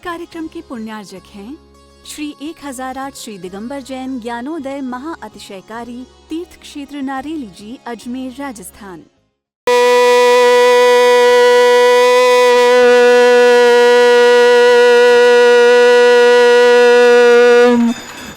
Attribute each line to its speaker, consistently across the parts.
Speaker 1: कार्यक्रम के पुण्यार्जक हैं श्री 1008 श्री दिगंबर जैन ज्ञानोदय महा अतिशयकारी तीर्थ क्षेत्र नारेली जी, अजमेर, राजस्थान।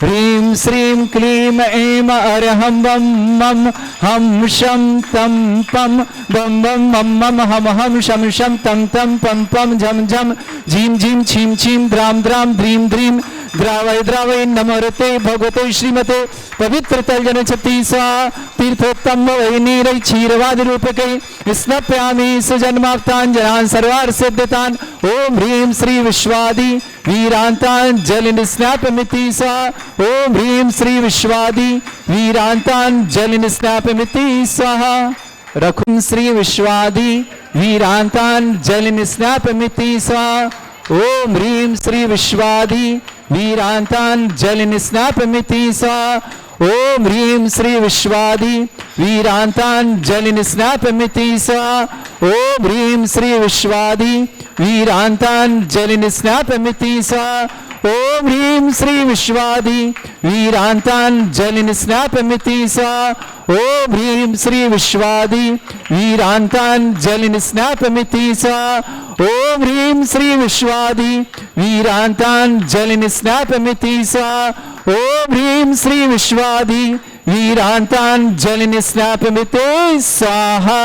Speaker 2: ह्रीं श्रीं क्लीं ऐं अरहं वं मं हम शं तं पं बं बं मं मं हम हम शं शं तं तं पं पं झं झं झीं झीं छीं छीं द्रां द्रां द्रीं द्रीं द्रावय द्रावय नमोरते भगवते श्रीमते पवित्र तलजन छत्तीसा तीर्थोत्तम वैनीर क्षीरवाद रूपके स्नप्यामि सुजन्माप्तान जनान सर्वार सिद्धतान। ओम ह्रीं श्री विश्वादि वीरांतान जल निस्नापमिति सा। ओम ह्रीं श्री विश्वादि वीरांतान जल निस्नापमिति स्वाहा। रखुं श्री विश्वादि वीरांतान जल निस्नापमिति स्वाहा। ओम ह्रीं श्री विश्वादि वीरांतान जल निस्नापमिति स्वाहा। ओम ह्रीं श्री विश्वादि वीरांतान जल निस्नापमिति स्वाहा। ओम ह्रीं श्री विश्वादि वीरांतान जल निस्नापमिति स्वाहा। ओम ह्रीं श्री विश्वादि वीरांतान जल निस्नापमिति स्वाहा। ओम ह्रीं श्री विश्वादि वीरांतान जल निस्नापमिति स्वाहा। ओम ह्रीं श्री विश्वादि वीरांतान जल निस्नापमिति स्वाहा। ओम ह्रीं श्री विश्वादि वीरांतान जल निस्नापमिति स्वाहा।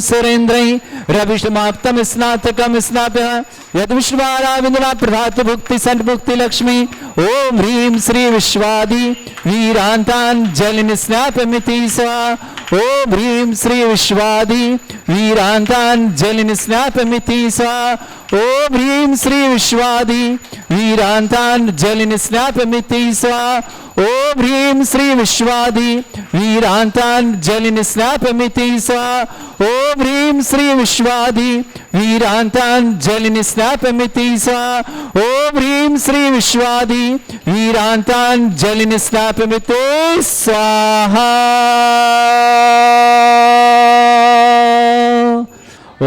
Speaker 2: सुरेन्द्रै रविष्माप्तम स्नातकम स्नाप्य यद विश्वाराविंदना प्रभात भुक्ति संभुक्ति लक्ष्मी। ओम ह्रीं श्री विश्वादि वीरांतान जल निस्नापमिति स्वाहा। ओम ह्रीं श्री विश्वादि वीरांतान जल निस्नापमिति स्वाहा। ओम ह्रीं श्री विश्वादि वीरांतान जल निस्नापमिति स्वाहा। ओम ह्रीं श्री विश्वादि वीरांतान जल निस्नापमिति स्वाहा। ओम ह्रीं श्री विश्वादि वीरांतान जल निस्नापमिति स्वाहा। ओम ह्रीं श्री विश्वादि वीरांतान जल निस्नापमिति स्वाहा।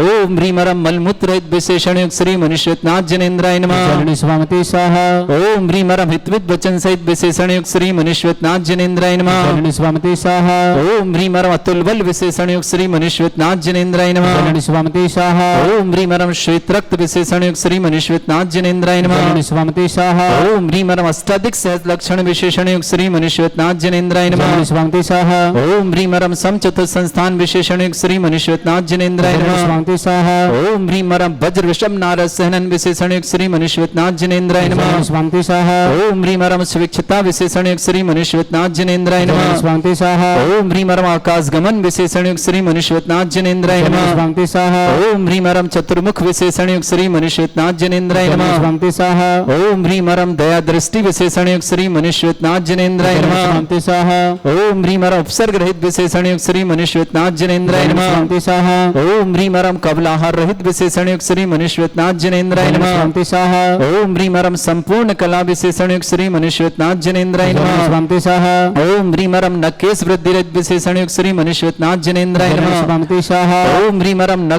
Speaker 2: ओम ह्रीमरम मलमूत्र विशेषण श्री मनुष्यनाथ जनेन्द्राय नमः।
Speaker 3: स्वामते स्वाहा।
Speaker 2: ओम ह्रीमरम हितविद वचन सहित विशेषण श्री मनुष्यनाथ जनेन्द्राय नमः।
Speaker 3: स्वामते स्वाहा।
Speaker 2: ओम ह्रीमरम अतुल बल विशेषण श्री मनुष्यनाथ जनेन्द्राय नमः।
Speaker 3: स्वामते स्वाहा।
Speaker 2: ओम ह्रीमरम श्वेत रक्त विशेषण श्री मनुष्यनाथ जनेन्द्राय नमः।
Speaker 3: स्वामते स्वाहा।
Speaker 2: ओम ह्रीमरम अष्टाधिक सहज लक्षण विशेषण श्री मनुष्यनाथ जनेन्द्राय नमः।
Speaker 3: स्वामते स्वाहा।
Speaker 2: ओम ह्रीमरम समचतुर संस्थान विशेषण श्री मनुष्यनाथ जनेन्द्राय नमः। ओम ह्रीमरम वज्र विषम नारद सहनन विशेषण श्री मनुष्यनाथ जनेन्द्राय नमः।
Speaker 3: स्वामते स्वाहा।
Speaker 2: ओम ह्रीमरम स्विक्षता विशेषण श्री मनुष्यनाथ जनेन्द्राय नमः।
Speaker 3: स्वामते स्वाहा।
Speaker 2: ओम ह्रीमरम आकाश गमन विशेषण श्री मनुष्यनाथ जनेन्द्राय नमः।
Speaker 3: स्वामते स्वाहा।
Speaker 2: ओम ह्रीमरम चतुर्मुख विशेषण श्री मनुष्यनाथ जनेन्द्राय नमः।
Speaker 3: स्वामते स्वाहा।
Speaker 2: ओम ह्रीमरम दया दृष्टि विशेषण श्री मनुष्यनाथ जनेन्द्राय नमः।
Speaker 3: स्वामते स्वाहा।
Speaker 2: ओम ह्रीमरम उपसर्ग रहित विशेषण श्री मनुष्यनाथ जनेन्द्राय नमः।
Speaker 3: स्वामते स्वाहा।
Speaker 2: ओम ह्रीमरम कबलाहार रहित विशेषण श्री मनुष्यनाथ जनेन्द्राय नमः।
Speaker 3: स्वामते स्वाहा।
Speaker 2: ओम ह्रीमरम संपूर्ण कला विशेषण श्री मनुष्यनाथ जनेन्द्राय नमः।
Speaker 3: स्वामते स्वाहा।
Speaker 2: ओम ह्रीमरम नकेश वृद्धि रहित विशेषण श्री मनुष्यनाथ जनेन्द्राय नमः।
Speaker 3: स्वामते स्वाहा।
Speaker 2: ओम ह्रीमरम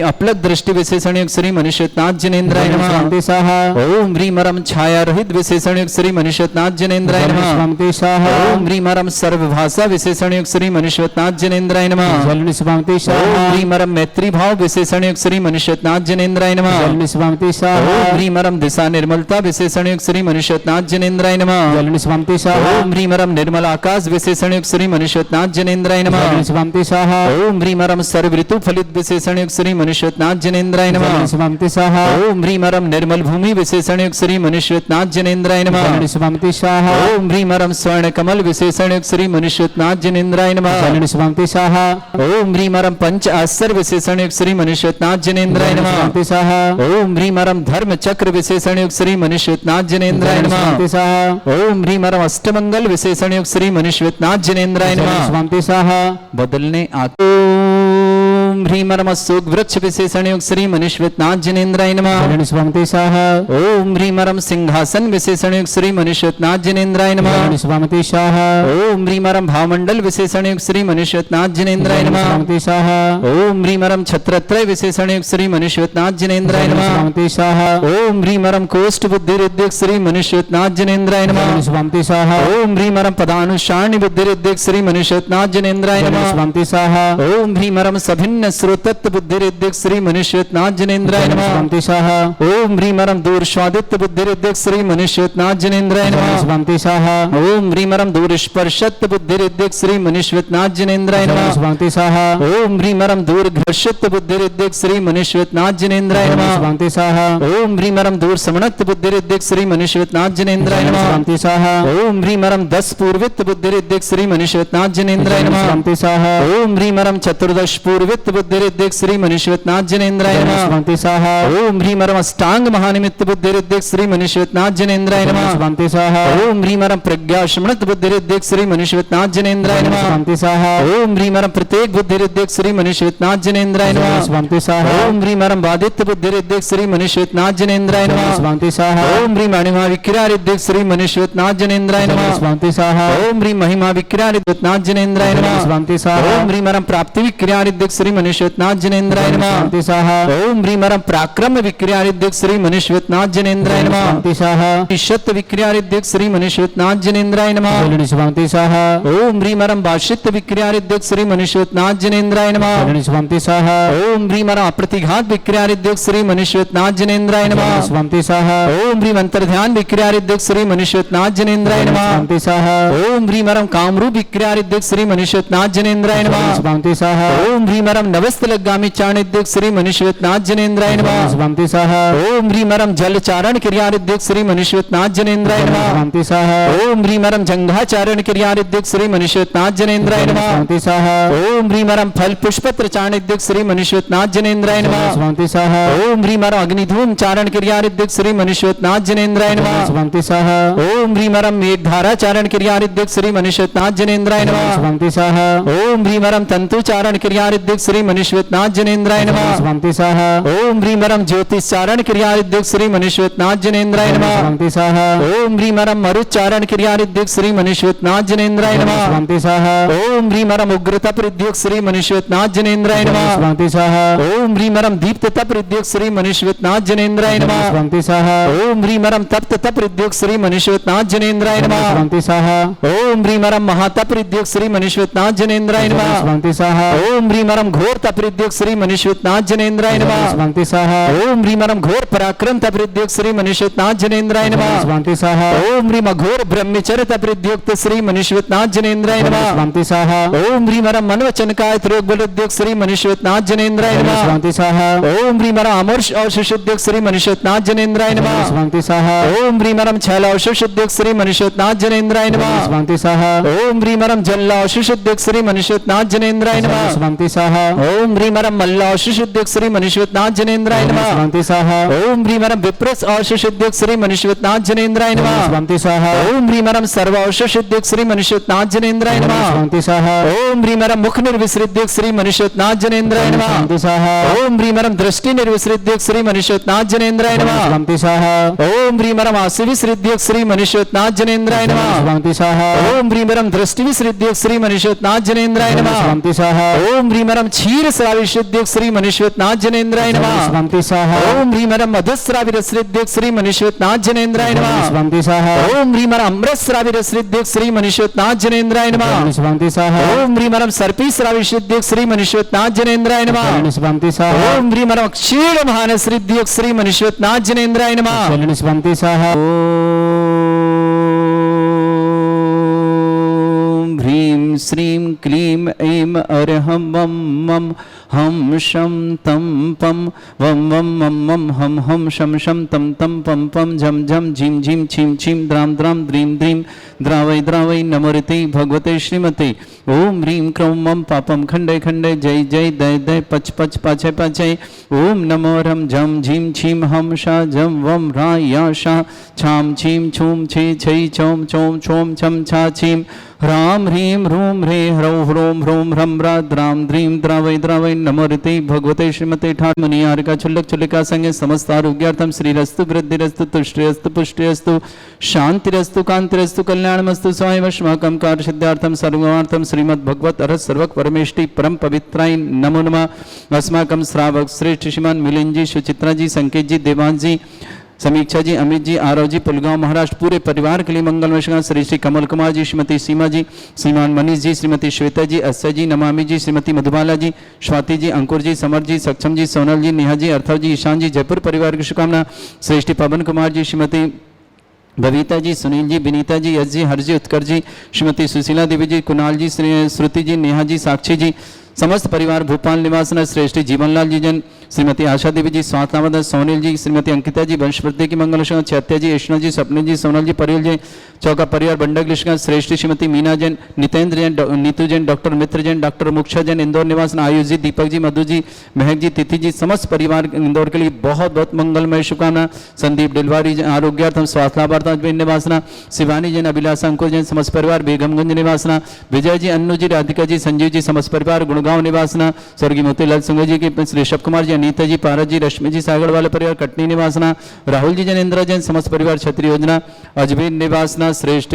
Speaker 2: अपलक दृष्टि विशेषण श्री मनुष्यनाथ जनेन्द्राय नमः।
Speaker 3: स्वामते स्वाहा।
Speaker 2: ओम ह्रीमरम छाया रहित विशेषण श्री मनुष्यनाथ जनेन्द्राय नमः।
Speaker 3: स्वामते स्वाहा।
Speaker 2: ओम ह्रीमरम सर्वभाषा विशेषण श्री मनुष्यनाथ जनेन्द्राय नमः।
Speaker 3: स्वामते स्वाहा।
Speaker 2: ओम ह्रीमरम मैत्री भाव विशेषण श्री मनुष्यनाथ जनेन्द्राय नमः।
Speaker 3: स्वामते स्वाहा।
Speaker 2: ओम ह्रीमरम दिशा निर्मलता विशेषण श्री मनुष्यनाथ जनेन्द्राय नमः।
Speaker 3: स्वामते स्वाहा।
Speaker 2: ओम ह्रीमरम निर्मल आकाश विशेषण श्री मनुष्यनाथ जनेन्द्राय नमः।
Speaker 3: स्वामते स्वाहा।
Speaker 2: ओम ह्रीमरम सर्व ऋतु फलित विशेषण श्री मनुष्यनाथ जनेन्द्राय नमः।
Speaker 3: स्वामते स्वाहा।
Speaker 2: ओम ह्रीमरम निर्मल भूमि विशेषण श्री मनुष्यनाथ जनेन्द्राय नमः।
Speaker 3: स्वामते स्वाहा।
Speaker 2: ओम ह्रीमरम स्वर्ण कमल विशेषण श्री मनुष्यनाथ जनेन्द्राय नमः।
Speaker 3: स्वामते स्वाहा।
Speaker 2: ओम ह्रीमरम पंच आश्चर्य विशेषण श्री मनुष्यनाथ जनेन्द्राय नमः।
Speaker 3: स्वामते स्वाहा।
Speaker 2: ओम ह्रीमरम धर्म चक्र विशेषण श्री मनुष्यनाथ जनेन्द्राय नमः।
Speaker 3: स्वामते स्वाहा।
Speaker 2: ओम ह्रीमरम अष्टमंगल विशेषण श्री मनुष्यनाथ जनेन्द्राय नमः।
Speaker 3: स्वामते स्वाहा।
Speaker 2: बदलने ओम ह्रीमरमस्सुग वृक्ष विशेषण युक्त श्री मनीश्वतनाथ जिनेन्द्राय नमः।
Speaker 3: जलन स्वामते स्वाहा
Speaker 2: ओम ह्रीमरम सिंहासन विशेषण युक्त श्री मनीश्वतनाथ जिनेन्द्राय नमः।
Speaker 3: जलन स्वामते स्वाहा
Speaker 2: ओम ह्रीमरम भावमंडल विशेषण युक्त श्री मनीश्वतनाथ जिनेन्द्राय नमः।
Speaker 3: स्वामते स्वाहा
Speaker 2: ओम ह्रीमरम छत्रत्रय विशेषण युक्त श्री मनीश्वतनाथ जिनेन्द्राय नमः।
Speaker 3: स्वामते स्वाहा
Speaker 2: ओम ह्रीमरम कोष्ठ बुद्धिरिद्धिक श्री मनीश्वतनाथ जिनेन्द्राय नमः।
Speaker 3: स्वामते स्वाहा
Speaker 2: ओम ह्रीमरम पदानुशाणी बुद्धिरिद्धिक श्री मनीश्वतनाथ जिनेन्द्राय नमः।
Speaker 3: स्वामते स्वाहा
Speaker 2: ओम ह्रीमरम सभिन्न श्रोतत्व बुद्धिरिद्धिक श्री मनीश्वतनाथ जिनेन्द्राय नमः।
Speaker 3: स्वामते स्वाहा
Speaker 2: ओम ह्रीमरम दूरस्वादित्य बुद्धिरिद्धिक श्री मनीश्वतनाथ जिनेन्द्राय नमः।
Speaker 3: स्वामते स्वाहा
Speaker 2: ओम ह्रीमरम दूरस्पर्शत्व बुद्धिरिद्धिक श्री मनीश्वतनाथ जिनेन्द्राय नमः।
Speaker 3: स्वामते स्वाहा
Speaker 2: ओम ह्रीमरम दूरघर्षित्व बुद्धिरिद्धिक श्री मनीश्वतनाथ जिनेन्द्राय नमः।
Speaker 3: स्वामते स्वाहा
Speaker 2: ओम ह्रीमरम दूरसमणत्व बुद्धिरिद्धिक श्री मनीश्वतनाथ जिनेन्द्राय नमः।
Speaker 3: स्वामते स्वाहा
Speaker 2: ओम ह्रीमरम 10 पूर्वित्व बुद्धिरिद्धिक श्री मनीश्वतनाथ जिनेन्द्राय नमः।
Speaker 3: स्वामते स्वाहा
Speaker 2: ओम ह्रीमरम 14 पूर्वित्व बुद्धिरिद्धिक श्री मनीश्वतनाथ जिनेन्द्राय नमः।
Speaker 3: स्वामते स्वाहा
Speaker 2: ओम ह्रीमरम अष्टांग महानिमित्त बुद्धिरिद्धिक श्री मनीश्वतनाथ जिनेन्द्राय नमः।
Speaker 3: स्वामते स्वाहा
Speaker 2: ओम ह्रीमरम प्रज्ञाश्मणत बुद्धिरिद्धिक श्री मनीश्वतनाथ जिनेन्द्राय नमः।
Speaker 3: स्वामते स्वाहा
Speaker 2: ओम ह्रीमरम प्रत्येक बुद्धिरिद्धिक श्री मनीश्वतनाथ जिनेन्द्राय नमः।
Speaker 3: स्वामते स्वाहा
Speaker 2: ओम ह्रीमरम बादित्य बुद्धिरिद्धिक श्री मनीश्वतनाथ जिनेन्द्राय नमः।
Speaker 3: स्वामते स्वाहा
Speaker 2: ओम ह्रीम अणिमा विक्रियारिद्धिक श्री मनीश्वतनाथ जिनेन्द्राय नमः।
Speaker 3: स्वामते स्वाहा
Speaker 2: ओम ह्रीम महिमा विक्रियारिद्धिनाथ जिनेन्द्राय नमः।
Speaker 3: स्वामते स्वाहा
Speaker 2: ओम ह्रीमरम प्राप्ति विक्रियारिद्धिक श्री मनीश्वतनाथ जिनेन्द्राय नमः।
Speaker 3: स्वामते स्वाहा
Speaker 2: ओम ह्रीमरम पराक्रम विक्रियारिद्धिक श्री मनीश्वतनाथ जिनेन्द्राय नमः।
Speaker 3: स्वामते स्वाहा
Speaker 2: ईशत विक्रियारिद्धिक श्री मनीश्वतनाथ जिनेन्द्राय नमः।
Speaker 3: स्वामते स्वाहा
Speaker 2: ओम ह्रीमरम भाषित विक्रियारिद्धिक श्री मनीश्वतनाथ जिनेन्द्राय नमः।
Speaker 3: स्वामते स्वाहा
Speaker 2: ओम ह्रीमरम अप्रतिघात विक्रियारिद्धिक श्री मनीश्वतनाथ जिनेन्द्राय नमः।
Speaker 3: स्वामते स्वाहा
Speaker 2: ओम ह्रीम अंतर्ध्यान विक्रियारिद्धिक श्री मनीश्वतनाथ जिनेन्द्राय नमः।
Speaker 3: स्वामते स्वाहा
Speaker 2: ओम ह्रीमरम कामरूप विक्रियारिद्धिक श्री मनीश्वतनाथ जिनेन्द्राय नमः।
Speaker 3: स्वामते स्वाहा
Speaker 2: ओम ह्रीमरम नवस्तलगामी चाणिद्धिक श्री मनीश्वतनाथ जिनेन्द्राय नमः।
Speaker 3: स्वामते स्वाहा
Speaker 2: ओम ह्रीमरम जलचारण क्रियारिद्धिक श्री मनीश्वतनाथ जिनेन्द्राय नमः।
Speaker 3: स्वामते स्वाहा
Speaker 2: ओम ह्रीमरम जंघाचारण क्रियारिद्धिक श्री मनीश्वतनाथ जिनेन्द्राय नमः।
Speaker 3: स्वामते स्वाहा
Speaker 2: ओम ह्रीमरम फल पुष्पत्र चाणिद्धिक श्री मनीश्वतनाथ जिनेन्द्राय नमः।
Speaker 3: स्वामते स्वाहा
Speaker 2: ओम ह्रीमरम अग्निधूम चारण क्रियारिद्धिक श्री मनीश्वतनाथ जिनेन्द्राय नमः।
Speaker 3: स्वामते स्वाहा
Speaker 2: ओम ह्रीमरम मेघधारा चारण क्रियारिद्धिक श्री मनीश्वतनाथ जिनेन्द्राय नमः।
Speaker 3: स्वामते स्वाहा
Speaker 2: ओम ह्रीमरम तंतुचारण क्रियारिद्धिक श्री मनीश्वतनाथ जिनेन्द्राय नमः।
Speaker 3: स्वामते स्वाहा
Speaker 2: ओम ह्रीमरम ज्योतिषचारण क्रियारिद्धिक श्री मनीश्वतनाथ जिनेन्द्राय नमः।
Speaker 3: स्वामते स्वाहा
Speaker 2: ओम ह्रीमरम मरुच्चारण क्रियारिद्धिक श्री मनीश्वतनाथ जिनेन्द्राय नमः।
Speaker 3: स्वामते स्वाहा
Speaker 2: ओम ह्रीमरम उग्रता प्रद्योग श्री मनीश्वतनाथ जिनेन्द्राय नमः।
Speaker 3: स्वामते स्वाहा
Speaker 2: ओम ह्रीमरम दीप्तता प्रद्योग श्री मनीश्वतनाथ जिनेन्द्राय नमः।
Speaker 3: स्वामते स्वाहा
Speaker 2: ओम ह्रीमरम तप्तता प्रद्योग श्री मनीश्वतनाथ जिनेन्द्राय नमः।
Speaker 3: स्वामते स्वाहा
Speaker 2: ओम ह्रीमरम महाता प्रद्योग श्री मनीश्वतनाथ जिनेन्द्राय नमः।
Speaker 3: स्वामते स्वाहा
Speaker 2: ओम ह्रीमरम घोर तप्रद्योग श्री मनीश्वतनाथ जिनेन्द्राय नमः।
Speaker 3: स्वामते स्वाहा
Speaker 2: ओम ह्रीमरम घोर पराक्रम तप्रद्योग श्री मनीश्वतनाथ जिनेन्द्राय नमः।
Speaker 3: स्वामते स्वाहा
Speaker 2: ओम ह्रीम घोर ब्रह्मचर्य तप्रद्योग श्री मनीश्वतनाथ जिनेन्द्राय नमः।
Speaker 3: स्वामते स्वाहा
Speaker 2: ओम ह्रीमरम मनवचनकाय त्रोग बलोद्योग श्री मनीश्वतनाथ जिनेन्द्राय नमः।
Speaker 3: स्वामते स्वाहा
Speaker 2: ओम ह्रीमरम अमर्ष औषुद्योग श्री मनीश्वतनाथ जिनेन्द्राय नमः।
Speaker 3: स्वामते स्वाहा
Speaker 2: ओम ह्रीमरम छैल औषुद्योग श्री मनीश्वतनाथ जिनेन्द्राय नमः।
Speaker 3: स्वामते स्वाहा
Speaker 2: ओम ह्रीमरम जल्ला औषुद्योग श्री मनीश्वतनाथ जिनेन्द्राय नमः।
Speaker 3: स्वामते स्वाहा
Speaker 2: ओम ह्रीमरम मल्ला औषुद्योग श्री मनीश्वतनाथ जिनेन्द्राय नमः।
Speaker 3: स्वामते स्वाहा
Speaker 2: ओम ह्रीमरम विप्रस औषुद्योग श्री मनीश्वतनाथ जिनेन्द्राय नमः।
Speaker 3: स्वामते स्वाहा
Speaker 2: ओम ह्रीमरम सर्व औषुद्योग श्री मनीश्वतनाथ जिनेन्द्राय नमः।
Speaker 3: स्वामते स्वाहा
Speaker 2: ओम ह्रीमरम मुख निर्विसृद्योग श्री मनीश्वतनाथ जिनेन्द्राय नमः।
Speaker 3: स्वामते स्वाहा
Speaker 2: ओम ह्रीमरम दृष्टि निर्विसृद्योग श्री मनीश्वतनाथ जिनेन्द्राय नमः।
Speaker 3: स्वामते स्वाहा
Speaker 2: ओम ह्रीमरम आसुविसृद्योग श्री मनीश्वतनाथ जिनेन्द्राय नमः।
Speaker 3: स्वामते स्वाहा
Speaker 2: ओम ह्रीमरम दृष्टि विसृद्योग श्री मनीश्वतनाथ जिनेन्द्राय नमः।
Speaker 3: स्वामते स्वाहा
Speaker 2: ओम ह्रीमरम क्षीर श्राविशुद्योग श्री मनीश्वतनाथ जिनेन्द्राय नमः।
Speaker 3: स्वामते स्वाहा
Speaker 2: ओम ह्रीमरम मधुस्राविरसृद्योग श्री मनीश्वतनाथ जिनेन्द्राय नमः।
Speaker 3: स्वामते स्वाहा
Speaker 2: ओम ह्रीमरम अमृतस्राविरसृद्योग श्री मनीश्वतनाथ जिनेन्द्राय नमः।
Speaker 3: स्वामते स्वाहा
Speaker 2: ओम ह्रीमरम सर्पीस्राविशुद्योग श्री मनीश्वतनाथ जिनेन्द्राय नमः।
Speaker 3: स्वामते स्वाहा
Speaker 2: ओम ह्रीमरम क्षीण महानसृद्योग श्री मनीश्वतनाथ जिनेन्द्राय नमः।
Speaker 3: स्वामते स्वाहा
Speaker 2: ओम ह्रीं श्रीं क्लीं ऐं अरहं वं मं हम शम तम पम वम वम मम मम हम हम शम शम तम तम पम पम झम झम झीम झीम छीम छीम द्राम द्राम द्रीम द्रीम द्रावै द्रावै नमोरते भगवते श्रीमते ओम ह्रीं क्रौं मम पापम खंडे खंडे जय जय दय दय पच पच पाछे पाछे ओम नमो रम झम झीम छीम हम शा झम वम रा या शा छाम छीम छूम छे छै चौम चौम छोम छम छा छीम राम ह्रीं ह्रूं ह्रे ह्रौं ह्रों ह्रों ह्रं रा द्राम द्रीं द्रावै द्रावै नमो ऋते भगवते श्रीमते ठाकुर मुनिहारिका चुल्लक चुल्लिका संगे समस्त आरोग्यार्थम श्रीरस्तु वृद्धिरस्तु तुष्टिरस्तु पुष्टिरस्तु शांतिरस्तु कांतिरस्तु कल्याणमस्तु स्वामी अस्माकं कार्य सिद्धार्थम सर्वार्थम श्रीमद् भगवत अरहत सर्वक परमेष्टि परम पवित्राय नमो नमः। अस्माकं श्रावक श्रेष्ठ श्रीमान मिलिंद जी, सुचित्रा जी, संकेत जी, देवांश जी, समीक्षा जी, अमित जी, आरव जी, पुलगांव महाराष्ट्र पूरे परिवार के लिए मंगलमय श्री श्री कमल कुमार जी, श्रीमती सीमा जी, श्रीमान मनीष जी, श्रीमती श्वेता जी, अस्य जी, नमामि जी, श्रीमती मधुबाला जी, स्वाति जी, अंकुर जी, समर जी, सक्षम जी, सोनल जी, नेहा जी, अर्थव जी, ईशान जी, जयपुर परिवार की शुभकामना। श्रेष्ठी पवन कुमार जी, श्रीमती बबीता जी, सुनील जी, विनीता जी, यश जी, हर्ष जी, उत्कर्ष जी, श्रीमती सुशीला देवी जी, कुणाल जी, श्रुति जी, नेहा जी, साक्षी जी, समस्त परिवार भोपाल निवासन श्रेष्ठ जीवनलाल जी जन, श्रीमती आशा देवी जी, स्वातनावद, सोनील जी, श्रीमती अंकिता जी, वंशवृद्धि की मंगल चैत्य जी, यशना जी, सपने जी, सोनल जी, परियल जी, चौका परिवार बंडक लिशका, श्रेष्ठ श्रीमती मीना जैन, नितेंद्र जैन, नीतू जैन, डॉक्टर मित्र जैन, डॉक्टर मुक्षा जैन, इंदौर निवासन, आयुष जी, दीपक जी, मधु जी, महक जी, तिथि जी, समस्त परिवार इंदौर के लिए बहुत बहुत मंगलमय शुभकामना। संदीप डिलवारी आरोग्यार्थम स्वास्थ्यार्थम अजमेर निवासना, शिवानी जैन, अभिलाषा अंकुर जैन, समस्त परिवार बेगमगंज निवासना, विजय जी, अन्नू जी, राधिका जी, संजीव जी, समस्त परिवार गुड़गांव निवासना, स्वर्गीय मोतीलाल सिंह जी के ऋषभ कुमार जी, अनीता जी, पारस जी, रश्मि जी, सागड़ वाले परिवार कटनी निवासना, राहुल जी जैन, इंदिरा जैन, समस्त परिवार छत्री योजना अजमेर निवासना, श्रेष्ठ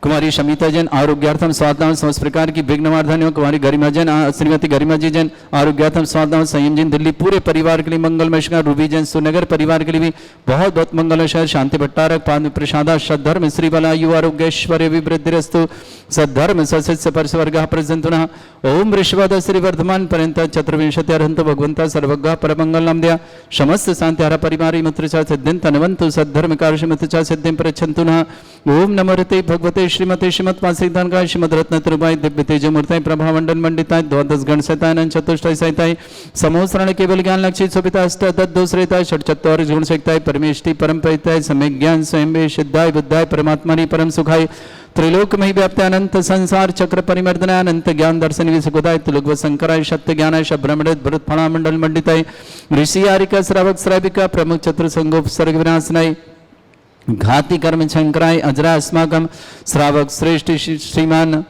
Speaker 2: कुमारी शमिता जैन आरोग्यार्थम स्वास्थ्य समस्त प्रकार की विघ्नवार्धन कुमारी गरिमा जैन, श्रीमती गरिमा जी जैन आरोग्यार्थम स्वास्थ्य संयम जैन दिल्ली पूरे परिवार के लिए मंगलमय शहर, रूबी जैन सुनगर परिवार के लिए भी बहुत बहुत मंगलमय शहर, शांति भट्टारक पाद प्रसादा सद्धर्म श्री बलायु आरोग्यश्वर्य विवृद्धिरस्तु सद्धर्म सस्य परस्वर्ग प्रजंतुना ओम ऋषवद श्री वर्धमान पर्यंत चतुर्विंशति अर्हंत भगवंता सर्वज्ञ परमंगल नामद्या समस्त शांति परिवारी मित्रचा सिद्धिं तनवंतु सद्धर्म कार्य सिद्धिं प्रच्छन्तुना ओम नमो ऋते भगवते श्रीमते श्रीमत्पासिद्धानकाय श्रीमद रत्न त्रिभाय दिव्य तेजमूर्ताय प्रभामंडल मंडिताय द्वादश गण सहिताय चतुष्टय सहिताय समोसरण केवल ज्ञान लक्षित शोभिता अष्ट दोषरेताय षट्चत्वार गुण सहिताय परमेष्टि परम परिताय सम्यक ज्ञान स्वयं सिद्धाय बुद्धाय परमात्मनि परम सुखाय त्रिलोक में व्याप्त अनंत संसार चक्र परिमर्दनाय अनंत ज्ञान दर्शन विसुखदाय तुलग शंकराय सत्य ज्ञानाय ब्रह्मणित भरत फणामंडल मंडिताय ऋषि आरिका श्रावक श्राविका प्रमुख चतुर संगोप सर्ग विनाशनाय घाति कर्म शंकराय अजरा अस्माकं श्रावक श्रेष्ठ श्रीमान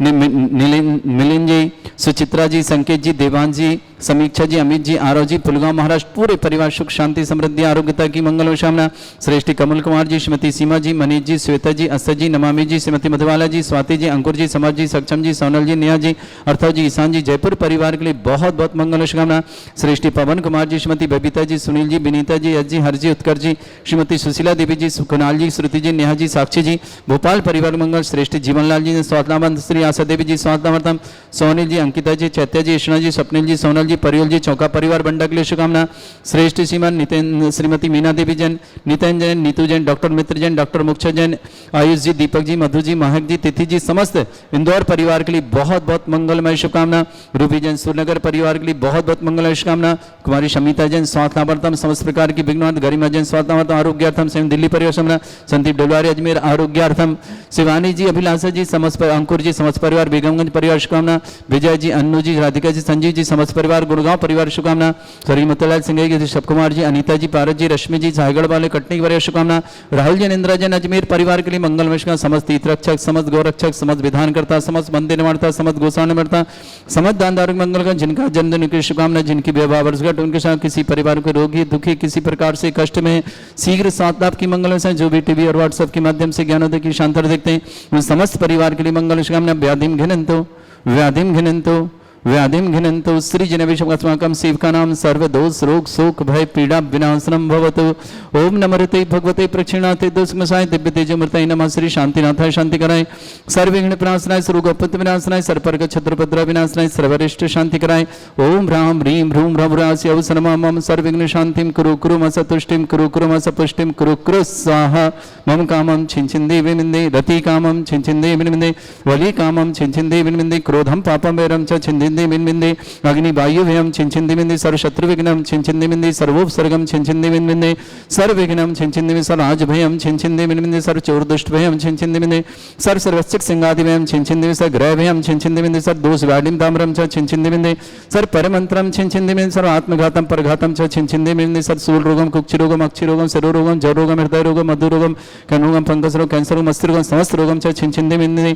Speaker 2: मिलिंद जी, सुचित्रा जी, संकेत जी, देवांश जी, समीक्षा जी, अमित जी, आरव जी, पुलगांव महाराष्ट्र पूरे परिवार सुख शांति समृद्धि आरोग्यता की मंगल कामना। श्रेष्ठी कमल कुमार जी, श्रीमती सीमा जी, मनीष जी, श्वेता जी, अस्य जी, नमामि जी, श्रीमती मधुबाला जी, स्वाति जी, अंकुर जी, समर जी, सक्षम जी, सोनल जी, नेहा जी, अर्थव जी, ईशान जी, जयपुर परिवार के लिए बहुत बहुत मंगल कामना। श्रेष्ठी पवन कुमार जी, श्रीमती बबीता जी, सुनील जी, विनीता जी, यश जी, हर जी, उत्कर्ष जी, श्रीमती सुशीला देवी जी, कुणाल जी, श्रुति जी, नेहा जी, साक्षी जी, भोपाल परिवार मंगल। श्रेष्ठ जीवनलाल जी, स्वातनावंत श्री आशा देवी जी, स्वातनावर्तम सोनील जी, अंकिता जी, चैत्य जी, यशना जी, स्वप्निल जी, सोनल जी, परियल जी, चौका परिवार बंडा के लिए शुभकामना। श्रेष्ठ श्रीमान नितिन श्रीमती मीना देवी जैन, नितिन जैन, नीतू जैन, डॉक्टर मित्र जैन, डॉक्टर मुक्षा जैन, आयुष जी, दीपक जी, मधु जी, महक जी, तिथि जी, समस्त इंदौर परिवार के लिए बहुत बहुत मंगलमय शुभकामना। रूबी जैन सुरनगर परिवार के लिए बहुत बहुत मंगलमय शुभकामना। कुमारी शमिता जैन स्वास्थ्यार्थम समस्त प्रकार की विघ्नवाद, गरिमा जैन स्वास्थ्यार्थम आरोग्यार्थम स्वयं दिल्ली परिवार शुभकामना। संदीप डलवारी अजमेर आरोग्यार्थम, शिवानी जी, अभिलाषा जी, समस्त अंकुर जी, समस्त परिवार बेगमगंज परिवार शुभकामना। विजय जी, अन्नू जी, राधिका जी, संजीव जी, समस्त परिवार गुड़गांव परिवार शुभकामना। स्वर्गीय मोतीलाल सिंह जी, ऋषभ कुमार जी, अनीता जी, पारस जी, रश्मि जी, सागड़ वाले कटनी की परिवार शुभकामना। राहुल जी, इंदिरा जैन अजमेर परिवार के लिए मंगलमय शुभकामना। समस्त तीर्थरक्षक, समस्त गौरक्षक, समस्त विधानकर्ता, समस्त मंदिर निर्माणता, समस्त गोसाण निर्माता, समस्त दानदार मंगल का जिनका जन्मदिन की शुभकामना, जिनकी विवाह वर्षगांठ, उनके साथ किसी परिवार को रोगी दुखी किसी प्रकार से कष्ट में शीघ्र साथ लाभ की मंगल से जो भी टीवी और व्हाट्सएप के माध्यम से ज्ञानोदय की शांतर देखते हैं उन समस्त परिवार के लिए मंगल शुभकामना। व्याधिम घिनंतो व्याधिम घिनंतो व्याधिम घिनंतो श्री जनविषमाकं सेवकानां सर्वदोष रोग शोक भय पीड़ा विनाशनम भवतु। ओम नमः भगवते प्रक्षिणाते दोषमसाय दिव्य तेजमूर्तये नमः। श्री शांतिनाथाय शांति कराय, सर्वविघ्न विनाशनाय, सर्वगोपत विनाशनाय, सर्पर्ग छत्रपद्र विनाशनाय, सर्वरिष्ट शांति कराय। ओम ह्रां ह्रीं ह्रूं ह्रवरास्य अवसरमा मम सर्वविघ्न शांतिं कुरु कुरु मस तुष्टिं कुरु कुरु मस पुष्टिं कुरु कुरु स्वाहा। मम कामं छिंछिन्दे विनिन्दे, रति कामं छिंछिन्दे विनिन्दे, वली कामं छिंछिन्दे विनिन्दे, क्रोधं पापं वैरं च छिन्दिन्दे मिन्मिन्दे, अग्नि वायु व्ययं छिंछिन्दे मिन्दे, सर्वशत्रु विघ्नं छिंछिन्दे मिन्दे, सर्वोपसर्गं छिंछिन्दे मिन्मिन्दे, सर्वविघ्नं छिंछिन्दे मिन्दे, सर्वराजभयं छिंछिन्दे मिन्मिन्दे, सर्वचोरदुष्टभयं छिंछिन्दे मिन्दे, सर्वसर्वस्तिक सिंहादिभयं छिंछिन्दे मिन्दे, सर्वग्रहभयं छिंछिन्दे मिन्दे, सर्वदोषव्याधिं ताम्रं च छिंछिन्दे मिन्दे, सर्वपरमन्त्रं छिंछिन्दे मिन्दे, सर्वात्मघातं परघातं च छिंछिन्दे मिन्दे, सर्वशूलरोगं कुक्षिरोगं अक्षिरोगं शिरोरोगं जरोगं हृदयरोगं मधुरोगं कनुरोगं फंगसरोगं कैंसरोगं मस्तिरोगं समस्त रोगं च छिंछिन्दे मिन्दे,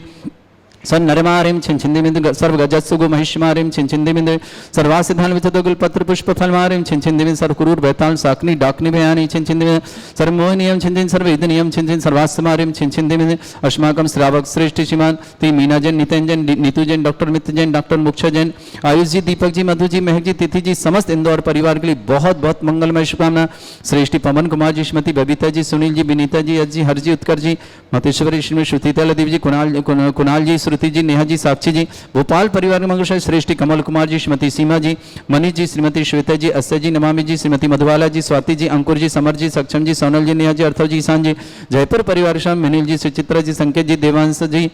Speaker 2: सन नरमारिम छिंछिंदिमिंद सर्वगजत्सुगु महिष्मारिम छिंछिंदिमिंद सर्वासिधान विचतोगुल पत्र पुष्प फलमारिम छिंछिंदिमिंद सर्वकुरूर बैताल साकनी डाकनी भयानी छिंछिंदिमिंद सर्वमोहनियम छिंछिन सर्ववेदनियम छिंछिन सर्वास्मारिम छिंछिंदिमिंद अस्माकम श्रावक श्रेष्ठ श्रीमान ती मीना जैन नितिन जैन नीतू जैन डॉक्टर मित्र जैन डॉक्टर मुक्षा जैन आयुष जी दीपक जी मधु जी महक जी तिथि जी समस्त इंदौर परिवार के लिए बहुत बहुत मंगलमय शुभकामना। श्रेष्ठी पवन कुमार जी श्रीमती बबीता जी सुनील जी विनीता जी यश जी हर जी उत्कर जी मतेश्वरी श्रीमती श्रुतिता लदीप जी कुणाल जी श्रुति जी नेहा जी साक्षी जी भोपाल परिवार के मंगलशाही श्रेष्ठी कमल कुमार जी श्रीमती सीमा जी मनीष जी श्रीमती श्वेता जी अस्य जी नमामि जी श्रीमती मधुबाला जी स्वाति जी अंकुर जी समर जी सक्षम जी सोनल जी नेहा जी अर्थव जी ईशान जी जयपुर परिवार शाम मिनिल जी सुचित्रा जी संकेत जी देवांश जी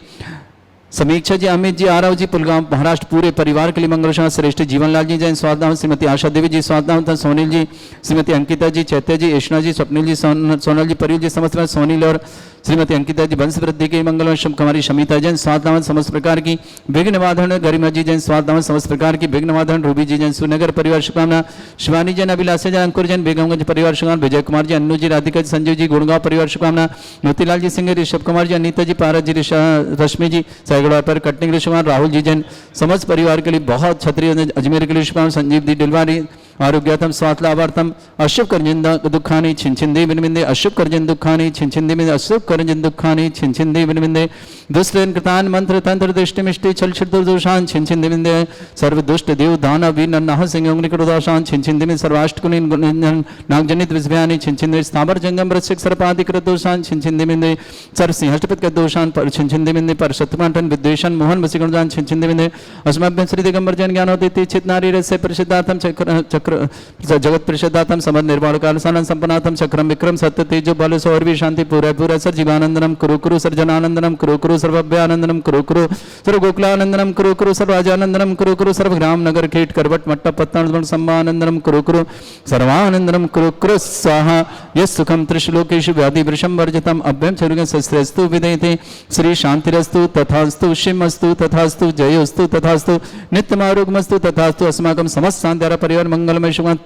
Speaker 2: समीक्षा जी अमित जी आरव जी पुलगांव महाराष्ट्र पूरे परिवार के लिए मंगलशाह श्रेष्ठ जीवनलाल जी जैन स्वागत श्रीमती आशा देवी जी स्वागत सोनील जी श्रीमती अंकिता जी चैत्य जी यशना जी स्वप्निल जी सोनल जी परिल जी समस्त सोनील और श्रीमती अंकिता जी वंश वृद्धि के मंगल कुमारी शमिता जैन स्वागत समस्त प्रकार की विघ्नवाधन गरिमा जी जैन स्वागत समस्त प्रकार की विघ्नवाधन रूबी जी जैन सुनगर परिवार शुभकामना शिवानी जैन अभिलाषा जैन अंकुर जैन बेगमगंज परिवार शुभकामना विजय कुमार जी अन्नू जी राधिका जी संजीव जी गुड़गांव परिवार शुभकामना मोतीलाल जी सिंह ऋषभ कुमार जी अनीता जी पारस जी रश्मि जी साइगड़ा पर कटनी शुभकामना राहुल जी जैन समस्त परिवार के लिए बहुत क्षत्रिय अजमेर के लिए शुभकामना संजीव जी डिलवारी आरोग्यार्थम स्वात लाभार्थम अशुभ कर्जन दुखानी छिंछिंदे बिनबिंदे अशुभ कर्जन दुखानी छिंछिंदे बिंदे अशुभ कर्जन दुखानी छिंछिंदे बिनबिंदे दुष्टन कृतान मंत्र तंत्र दृष्टि मिष्टि छल छिद्र दोषान छिंछिंदे बिंदे सर्व दुष्ट देव दानव वीर नन्नाह सिंह कृतोषान छिंछिंदे बिंदे सर्वाष्टकुनि नागजनित विषभयानि छिंछिंदे स्थावर जंगम वृश्चिक सर्पादि कृतोषान छिंछिंदे बिंदे सर्व सिंहष्टपद कृतोषान पर छिंछिंदे बिंदे पर शतमांटन विद्वेषण मोहन वसीगुणजान छिंछिंदे बिंदे अस्मभ्यं श्री दिगंबर जैन ज्ञानोदिति चित नारी रस्य परिषदार्थम चक्र जगत परिषदातम समद निर्वाण कालसानंद संपन्नातम चक्रम विक्रम सत्य तेजो बल सौरवी शांति पूरा पूरा सर जीवानंदनम कुरु कुरु सर जनानंदनम कुरु कुरु सर्वभ्यानंदनम कुरु कुरु सर्व गोकुलानंदनम कुरु कुरु सर्वाजानंदनम कुरु कुरु सर्व ग्राम नगर खेट करवट मट्टा पत्तन सम्मानंदनम कुरु कुरु सर्वानंदनम कुरु कुरु स्वाहा यस् सुखम त्रिशलोकेषु व्याधि वृषम वर्जितम अभ्यम चरुगं शस्त्रस्तु विदयते श्री शांतिरस्तु तथास्तु शिवमस्तु तथास्तु जयोस्तु तथास्तु नित्यमारोग्यमस्तु तथास्तु अस्माकं समस्त शांतिरा परिवार मंगलमय शुभ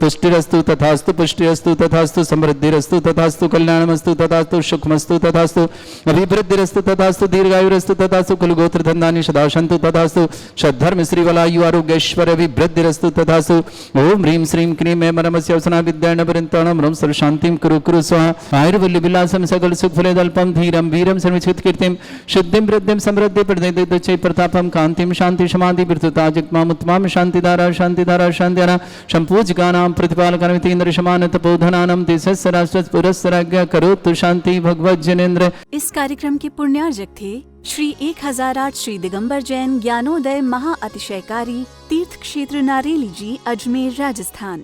Speaker 2: तुष्टिरस्तु तथास्तु पुष्टिरस्तु तथास्तु समृद्धिरस्तु तथास्तु कल्याणमस्तु तथास्तु सुखमस्तु तथास्तु अभिवृद्धिरस्तु तथास्तु दीर्घायुरस्तु तथास्तु कुलगोत्र धन्दानि सदा सन्तु तथास्तु सद्धर्म श्रीवलायु आरोग्यैश्वर्य अभिवृद्धिरस्तु तथास्तु ओम ह्रीं श्रीं क्रीं मे परमस्य अवसना विद्यार्णवृन्ताणं ह्रं सर्वशान्तिं कुरु कुरु स्वाहा आयुर्वल्य विलासं सकल सुखफलेदल्पं धीरं वीरं सर्वचित् कीर्तिं सिद्धिं वृद्धिं समृद्धि प्रदयते प्रतापं कान्तिं शान्ति समाधि वृत्तता जगमामुत्मां शान्तिधारा शान्तिधारा शान्तिधारा संपूजकानां प्रतिपालकानां इंद्र समान तपोधनानां देशस्य राष्ट्र पुरस्सराज्ञा करोतु शांति भगवत जनेन्द्र।
Speaker 1: इस कार्यक्रम के पुण्यार्जक थे श्री 1008 श्री दिगंबर जैन ज्ञानोदय महा अतिशयकारी तीर्थ क्षेत्र नारेली जी अजमेर राजस्थान।